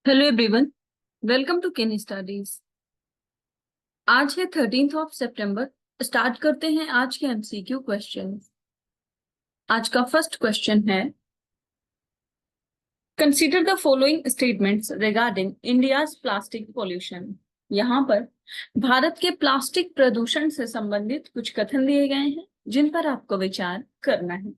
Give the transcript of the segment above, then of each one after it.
Hello everyone, welcome to ken studies. आज है 13 सितंबर। Start करते हैं आज के एमसीक्यू क्वेश्चन। आज का फर्स्ट क्वेश्चन है, consider the following statements regarding India's plastic pollution. यहाँ पर भारत के प्लास्टिक प्रदूषण से संबंधित कुछ कथन दिए गए हैं जिन पर आपको विचार करना है।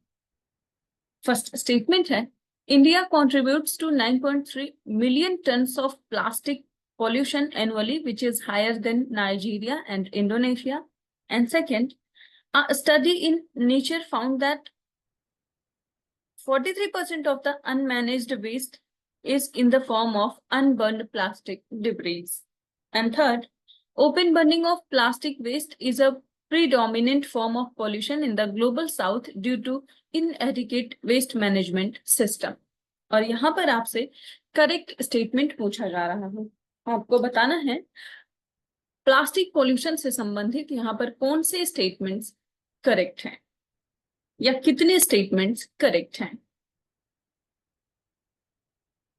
फर्स्ट स्टेटमेंट है, India contributes to 9.3 million tons of plastic pollution annually, which is higher than Nigeria and Indonesia. And second, a study in Nature found that 43% of the unmanaged waste is in the form of unburned plastic debris. And third, open burning of plastic waste is a predominant form of pollution in the global south due to inadequate waste management system. और यहाँ पर आपसे correct statement पूछा जा रहा है। आपको बताना है प्लास्टिक पोल्यूशन से संबंधित यहाँ पर कौन से स्टेटमेंट्स करेक्ट हैं या कितने स्टेटमेंट्स करेक्ट हैं।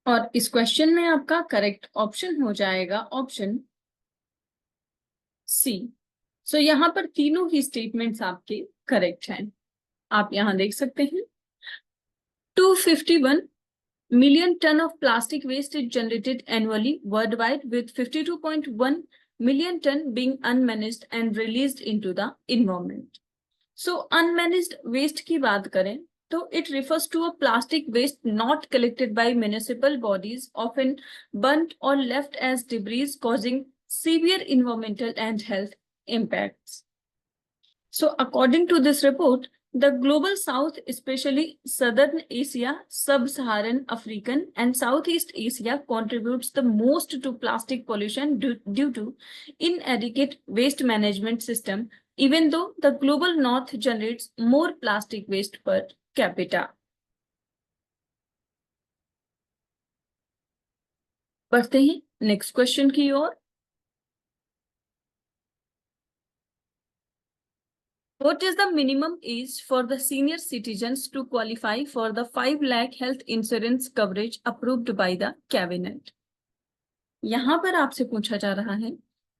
और इस क्वेश्चन में आपका करेक्ट ऑप्शन हो जाएगा ऑप्शन सी। सो यहाँ पर तीनों ही स्टेटमेंट्स आपके करेक्ट हैं। आप यहाँ देख सकते हैं 251 million ton of plastic waste is generated annually worldwide, with 52.1 million ton being unmanaged and released into the environment. So unmanaged waste की बात करें तो it refers to a plastic waste not collected by municipal bodies, often burnt or left as debris, causing severe environmental and health impacts. So according to this report, the global south, especially southern Asia, sub-Saharan African and Southeast Asia, contributes the most to plastic pollution due to inadequate waste management system, even though the global north generates more plastic waste per capita. बढ़ते हैं next question की ओर। What is the minimum age for the senior citizens to qualify for the 5 lakh health insurance coverage approved by the cabinet? यहाँ पर आपसे पूछा जा रहा है,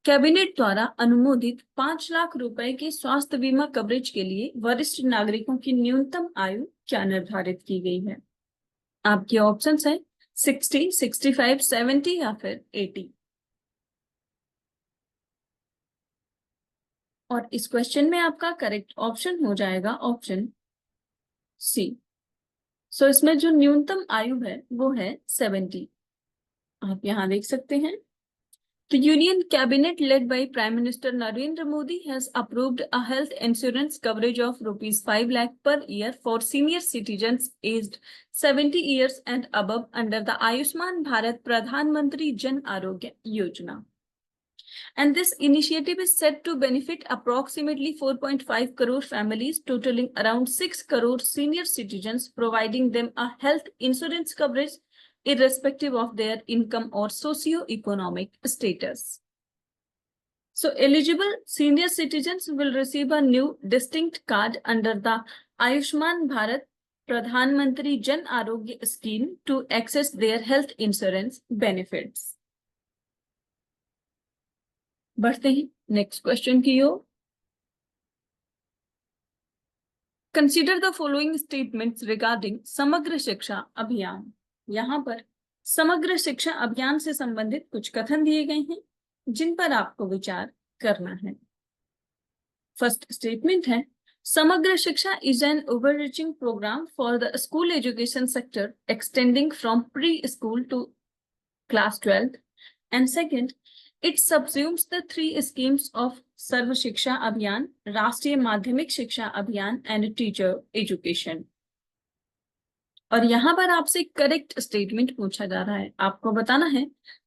कैबिनेट द्वारा अनुमोदित 5 लाख रुपए के स्वास्थ्य बीमा कवरेज के लिए वरिष्ठ नागरिकों की न्यूनतम आयु क्या निर्धारित की गई है। आपके ऑप्शंस हैं 60, 65, 70 या फिर 80। और इस क्वेश्चन में आपका करेक्ट ऑप्शन हो जाएगा ऑप्शन सी। सो इसमें जो न्यूनतम आयु है वो है 70। आप यहाँ देख सकते हैं The Union Cabinet led by Prime Minister Narendra Modi has approved a health insurance coverage of rupees 5 lakh per year for senior citizens aged 70 years and above under the Ayushman Bharat Pradhan Mantri Jan Arogya Yojana. And this initiative is set to benefit approximately 4.5 crore families, totaling around 6 crore senior citizens, providing them a health insurance coverage irrespective of their income or socio-economic status. So eligible senior citizens will receive a new distinct card under the Ayushman Bharat Pradhan Mantri Jan Arogya scheme to access their health insurance benefits. बढ़ते हैं next question की ओर। Consider the following statements regarding Samagra Shiksha अभियान। यहाँ पर समग्र शिक्षा अभियान से संबंधित कुछ कथन दिए गए हैं जिन पर आपको विचार करना है। फर्स्ट स्टेटमेंट है, Samagra Shiksha is an overreaching programme for the school education sector extending from pre school to class 12th। And second, It subsumes the 3 schemes of Sarva Shiksha Abhiyan, राष्ट्रीय माध्यमिक शिक्षा अभियान एंड टीचर एजुकेशन। और यहाँ पर आपसे करेक्ट स्टेटमेंट पूछा जा रहा है। आपको बताना है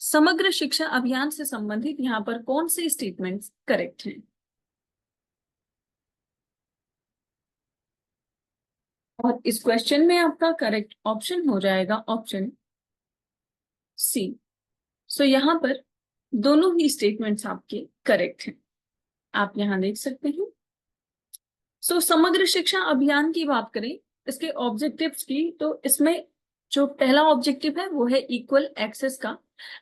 समग्र शिक्षा अभियान से संबंधित यहाँ पर कौन से स्टेटमेंट्स करेक्ट हैं। और इस क्वेश्चन में आपका करेक्ट ऑप्शन हो जाएगा ऑप्शन सी। सो यहाँ पर दोनों ही स्टेटमेंट्स आपके करेक्ट हैं। आप यहां देख सकते हैं। सो समग्र शिक्षा अभियान की बात करें इसके ऑब्जेक्टिव्स की, तो इसमें जो पहला ऑब्जेक्टिव है वो है इक्वल एक्सेस का,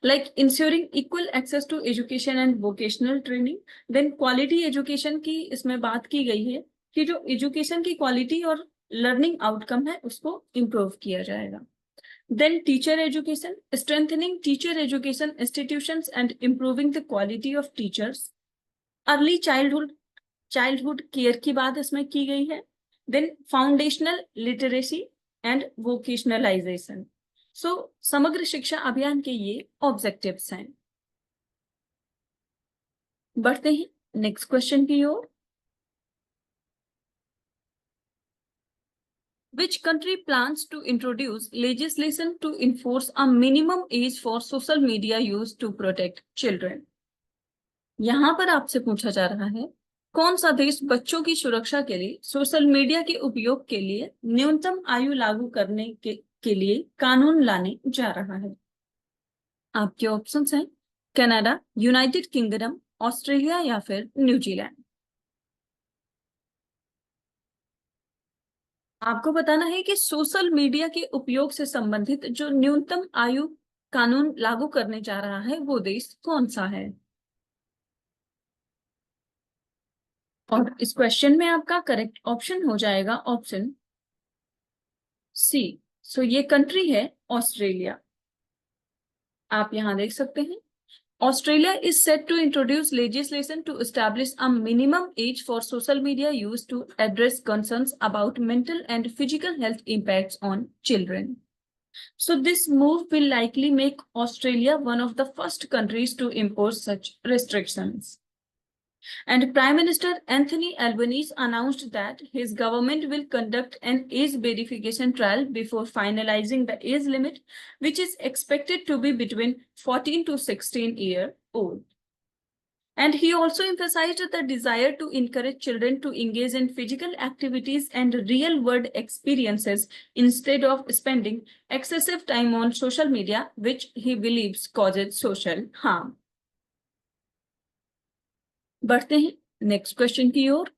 like ensuring equal access to education and vocational training. Then quality education की इसमें बात की गई है कि जो एजुकेशन की क्वालिटी और लर्निंग आउटकम है उसको इम्प्रूव किया जाएगा। Then teacher education, strengthening teacher education institutions and improving the quality of teachers. Early childhood care की बात इसमें की गई है। Then foundational literacy and vocationalisation. So Samagra Shiksha अभियान के ये ऑब्जेक्टिव्स हैं। बढ़ते हैं नेक्स्ट क्वेश्चन की ओर। Which country plans to introduce legislation to enforce a minimum age for social media use to protect children? यहां पर आपसे पूछा जा रहा है कौन सा देश बच्चों की सुरक्षा के लिए सोशल मीडिया के उपयोग के लिए न्यूनतम आयु लागू करने के लिए कानून लाने जा रहा है। आपके ऑप्शंस हैं कनाडा, यूनाइटेड किंगडम, ऑस्ट्रेलिया या फिर न्यूजीलैंड। आपको बताना है कि सोशल मीडिया के उपयोग से संबंधित जो न्यूनतम आयु कानून लागू करने जा रहा है वो देश कौन सा है। और इस क्वेश्चन में आपका करेक्ट ऑप्शन हो जाएगा ऑप्शन सी। सो ये कंट्री है ऑस्ट्रेलिया। आप यहां देख सकते हैं Australia is set to introduce legislation to establish a minimum age for social media use to address concerns about mental and physical health impacts on children. So this move will likely make Australia one of the first countries to impose such restrictions. And Prime Minister Anthony Albanese announced that his government will conduct an age verification trial before finalizing the age limit, which is expected to be between 14 to 16 years old. And he also emphasized the desire to encourage children to engage in physical activities and real-world experiences instead of spending excessive time on social media, which he believes causes social harm. बढ़ते हैं next question की ओर।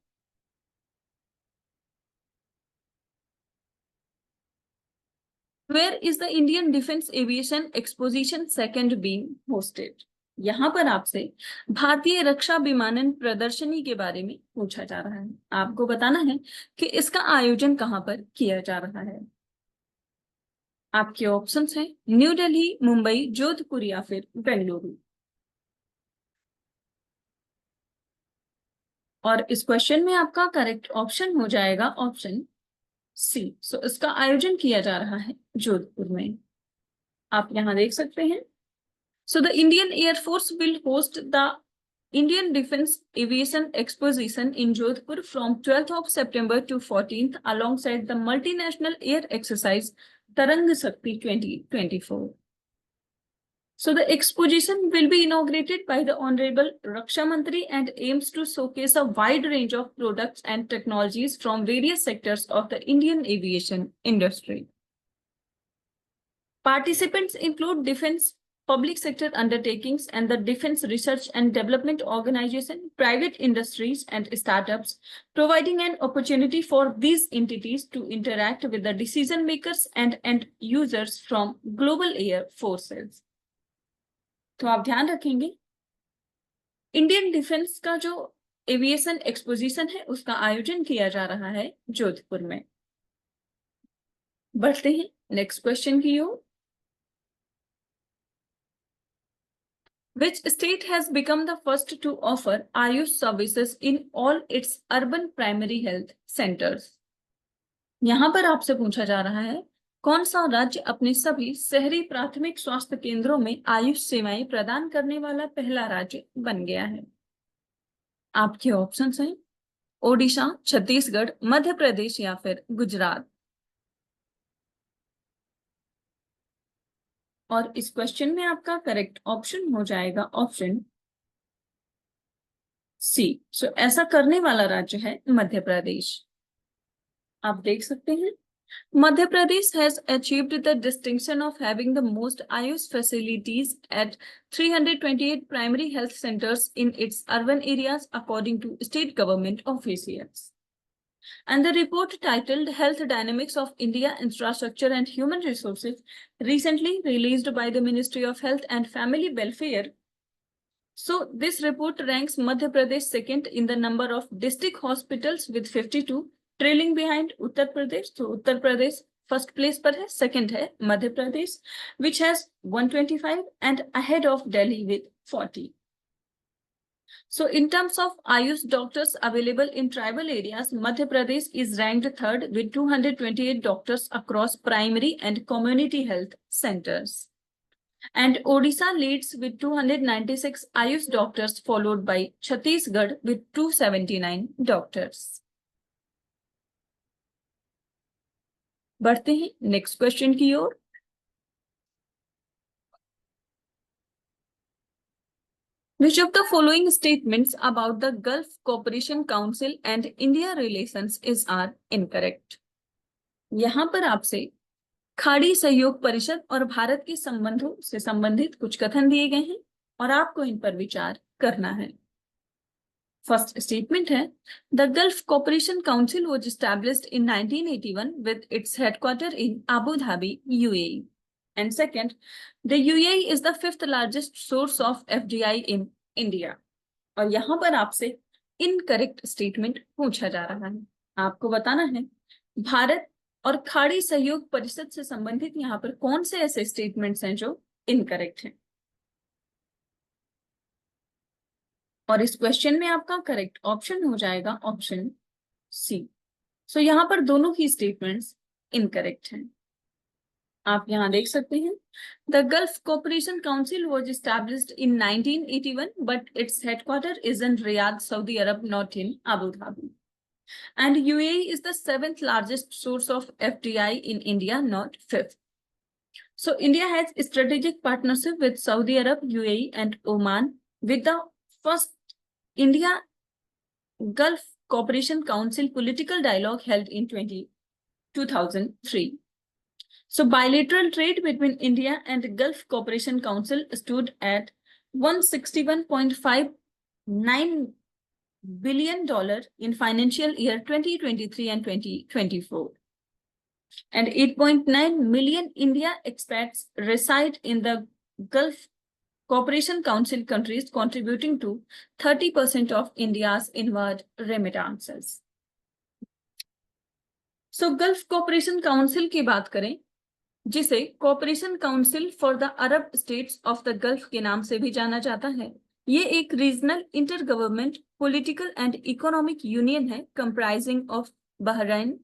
Where is the Indian Defense Aviation Exposition second being hosted? यहाँ पर आपसे भारतीय रक्षा विमानन प्रदर्शनी के बारे में पूछा जा रहा है। आपको बताना है कि इसका आयोजन कहाँ पर किया जा रहा है। आपके ऑप्शंस हैं न्यू दिल्ली, मुंबई, जोधपुर या फिर बेंगलुरु। और इस क्वेश्चन में आपका करेक्ट ऑप्शन हो जाएगा ऑप्शन सी। सो इसका आयोजन किया जा रहा है जोधपुर में। आप यहां देख सकते हैं so the Indian air force will host the Indian Defense Aviation Exposition in Jodhpur from 12th of September to 14th alongside the multinational air exercise Tarang Shakti 2024. So the exposition will be inaugurated by the Honorable Raksha Mantri and aims to showcase a wide range of products and technologies from various sectors of the Indian aviation industry. Participants include defense, public sector undertakings, and the Defense Research and Development Organization, private industries, and startups, providing an opportunity for these entities to interact with the decision makers and users from global air forces. तो आप ध्यान रखेंगे Indian defence का जो aviation exposition है उसका आयोजन किया जा रहा है जोधपुर में। बढ़ते हैं नेक्स्ट क्वेश्चन की ओर। Which state has become the first to offer Ayush services in all its urban primary health centers? यहां पर आपसे पूछा जा रहा है कौन सा राज्य अपने सभी शहरी प्राथमिक स्वास्थ्य केंद्रों में आयुष सेवाएं प्रदान करने वाला पहला राज्य बन गया है। आपके ऑप्शंस हैं ओडिशा, छत्तीसगढ़, मध्य प्रदेश या फिर गुजरात। और इस क्वेश्चन में आपका करेक्ट ऑप्शन हो जाएगा ऑप्शन सी। सो ऐसा करने वाला राज्य है मध्य प्रदेश। आप देख सकते हैं Madhya Pradesh has achieved the distinction of having the most Ayush facilities at 328 primary health centers in its urban areas according to state government officials. And the report titled Health Dynamics of India Infrastructure and Human Resources, recently released by the Ministry of Health and Family Welfare. So this report ranks Madhya Pradesh second in the number of district hospitals with 52, trailing behind Uttar Pradesh. So Uttar Pradesh first place पर है, second है Madhya Pradesh which has 125 and ahead of Delhi with 40. So in terms of Ayush doctors available in tribal areas, Madhya Pradesh is ranked third with 228 doctors across primary and community health centers. And Odisha leads with 296 Ayush doctors, followed by Chhattisgarh with 279 doctors. बढ़ते हैं next question की ओर. Which of the following statements about the Gulf Cooperation Council and India relations are incorrect? यहाँ पर आपसे खाड़ी सहयोग परिषद और भारत के संबंधों से संबंधित कुछ कथन दिए गए हैं और आपको इन पर विचार करना है. फर्स्ट स्टेटमेंट है the gulf cooperation council was established in 1981 with its headquarter in Abu Dhabi UAE. And second, the UAE is the fifth largest source of FDI in India. और यहाँ पर आपसे इनकरेक्ट स्टेटमेंट पूछा जा रहा है. आपको बताना है भारत और खाड़ी सहयोग परिषद से संबंधित यहाँ पर कौन से ऐसे स्टेटमेंट्स हैं जो इनकरेक्ट हैं. और इस क्वेश्चन में आपका करेक्ट ऑप्शन हो जाएगा ऑप्शन सी. सो यहाँ पर दोनों ही स्टेटमेंट्स इनकरेक्ट हैं. आप यहाँ देख सकते हैं the gulf cooperation council was established in 1981 but its headquarter is in Riyadh, Saudi Arab, not in Abu Dhabi. And UAE is the seventh largest source of FDI in India, not fifth. So India has a strategic partnership with Saudi Arab, UAE, and Oman with the first India Gulf Cooperation Council political dialogue held in 2003. So bilateral trade between India and Gulf Cooperation Council stood at $161.59 billion in financial year 2023 and 2024. And 8.9 million India expats reside in the Gulf Cooperation Council countries, contributing to 30% of India's inward remittances. So Gulf Cooperation Council की बात करें, जिसे cooperation council for the Arab states of the Gulf के नाम से भी जाना जाता है, ये एक regional inter government political and economic union है comprising of Bahrain,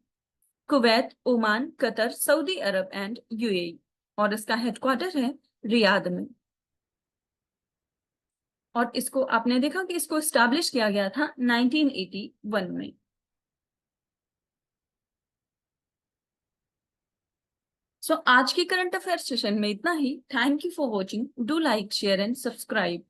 Kuwait, Oman, Qatar, Saudi Arab and UAE. और इसका हेडक्वार्टर है रियाद में. और इसको आपने देखा कि इसको एस्टैब्लिश किया गया था 1981 में. सो आज की करंट अफेयर सेशन में इतना ही. Thank you for watching. Do like, share and subscribe.